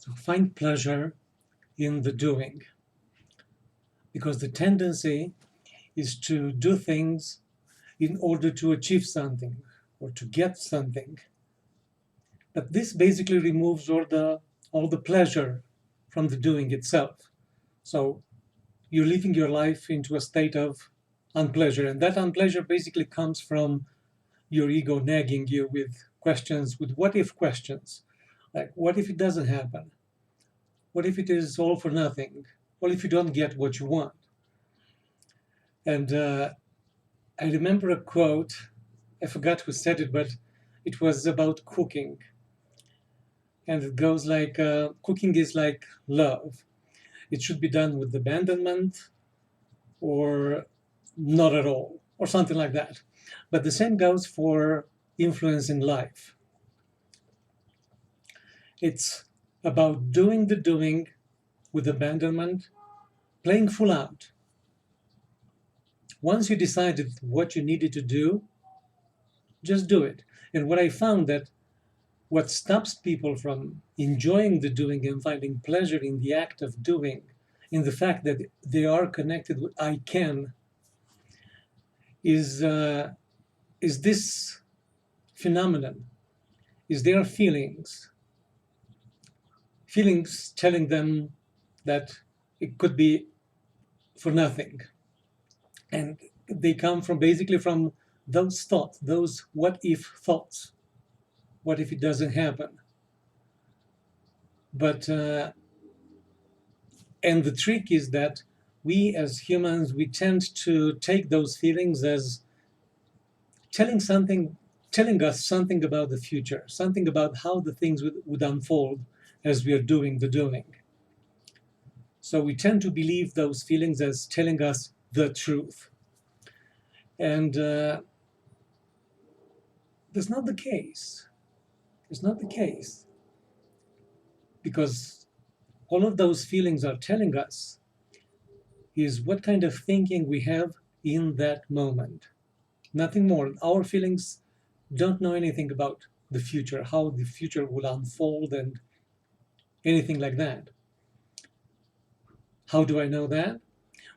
to find pleasure in the doing, because the tendency is to do things in order to achieve something or to get something. But this basically removes all the pleasure from the doing itself. So you're living your life into a state of unpleasure, and that unpleasure basically comes from your ego nagging you with questions, with what if questions, like what if it doesn't happen, what if it is all for nothing, what if you don't get what you want. And I remember a quote, I forgot who said it, but it was about cooking. And it goes like, cooking is like love. It should be done with abandonment or not at all, or something like that. But the same goes for influencing life. It's about doing the doing with abandonment, playing full out. Once you decided what you needed to do, just do it. And what I found that what stops people from enjoying the doing and finding pleasure in the act of doing, in the fact that they are connected with I can, is this phenomenon, is their feelings telling them that it could be for nothing. And they come from basically from those thoughts, those what if thoughts. What if it doesn't happen? But and the trick is that we as humans, we tend to take those feelings as telling us something about the future, something about how the things would unfold as we are doing the doing. So we tend to believe those feelings as telling us the truth. And that's not the case. It's not the case. Because all of those feelings are telling us is what kind of thinking we have in that moment. Nothing more. Our feelings don't know anything about the future, how the future will unfold and anything like that. How do I know that?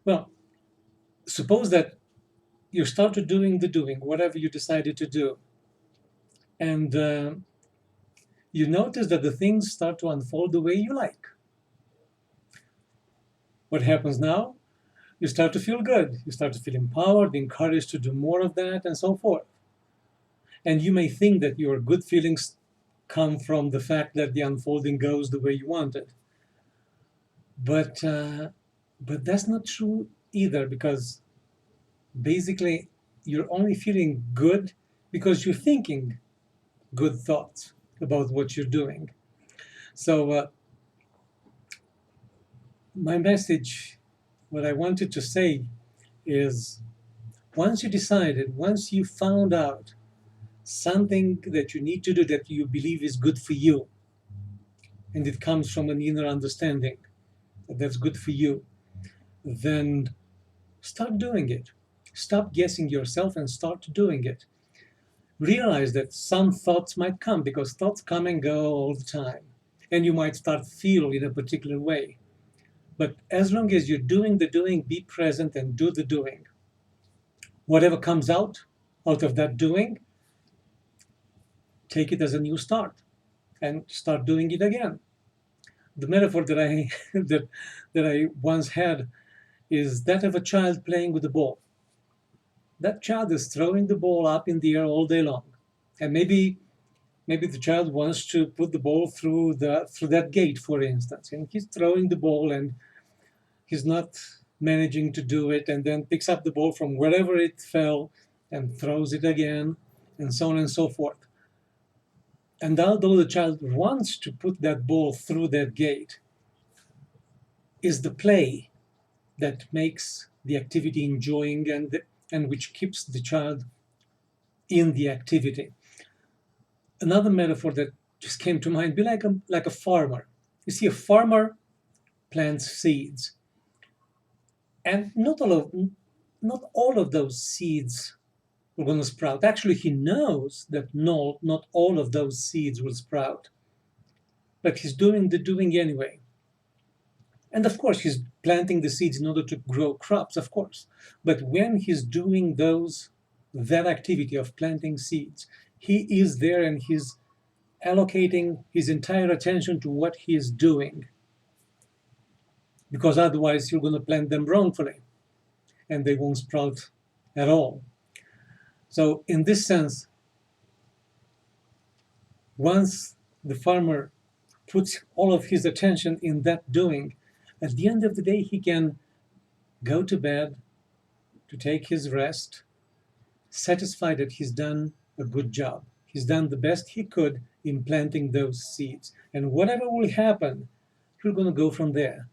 Well, suppose that you started doing the doing, whatever you decided to do, and you notice that the things start to unfold the way you like. What happens now? You start to feel good. You start to feel empowered, encouraged to do more of that, and so forth. And you may think that your good feelings come from the fact that the unfolding goes the way you want it. But that's not true either, because basically you're only feeling good because you're thinking good thoughts about what you're doing. So my message, what I wanted to say is, once you decided, once you found out something that you need to do that you believe is good for you, and it comes from an inner understanding that that's good for you, then start doing it. Stop guessing yourself and start doing it. Realize that some thoughts might come, because thoughts come and go all the time. And you might start feel in a particular way. But as long as you're doing the doing, be present and do the doing. Whatever comes out of that doing, take it as a new start and start doing it again. The metaphor that I that I once had is that of a child playing with a ball. That child is throwing the ball up in the air all day long, and maybe the child wants to put the ball through that gate, for instance, and he's throwing the ball and he's not managing to do it, and then picks up the ball from wherever it fell and throws it again, and so on and so forth. And although the child wants to put that ball through that gate, is the play that makes the activity enjoying, and which keeps the child in the activity. Another metaphor that just came to mind, be like a farmer. You see, a farmer plants seeds, and not all of those seeds are going to sprout. Actually, he knows that not all of those seeds will sprout. but he's doing the doing anyway. And of course, he's planting the seeds in order to grow crops, of course. But when he's doing that activity of planting seeds, he is there and he's allocating his entire attention to what he is doing, because otherwise you're going to plant them wrongfully and they won't sprout at all. So in this sense, once the farmer puts all of his attention in that doing, at the end of the day, he can go to bed to take his rest, satisfied that he's done a good job. He's done the best he could in planting those seeds. And whatever will happen, he's going to go from there.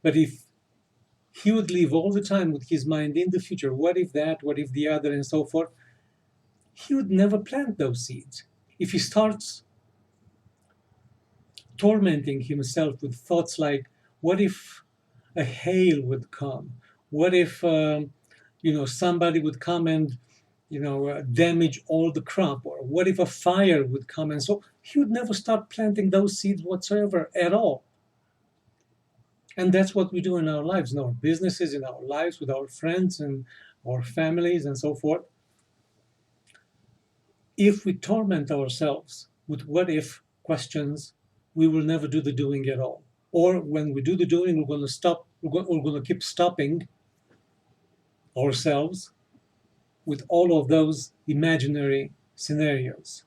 But if he would live all the time with his mind in the future, what if that, what if the other, and so forth, he would never plant those seeds. If he starts tormenting himself with thoughts like, what if a hail would come? What if somebody would come and damage all the crop? Or what if a fire would come? And so he would never start planting those seeds whatsoever at all. And that's what we do in our lives, in our businesses, in our lives, with our friends and our families and so forth. If we torment ourselves with what if questions, we will never do the doing at all. Or when we do the doing, we're going to keep stopping ourselves with all of those imaginary scenarios.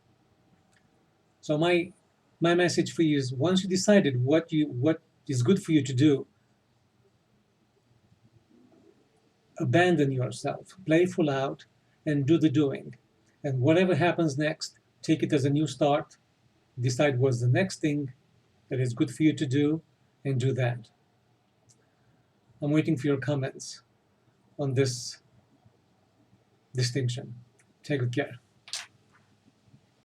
So my message for you is, once you decided what is good for you to do, abandon yourself, play full out, and do the doing. And whatever happens next, take it as a new start, decide what's the next thing that is good for you to do, and do that. I'm waiting for your comments on this distinction. Take good care.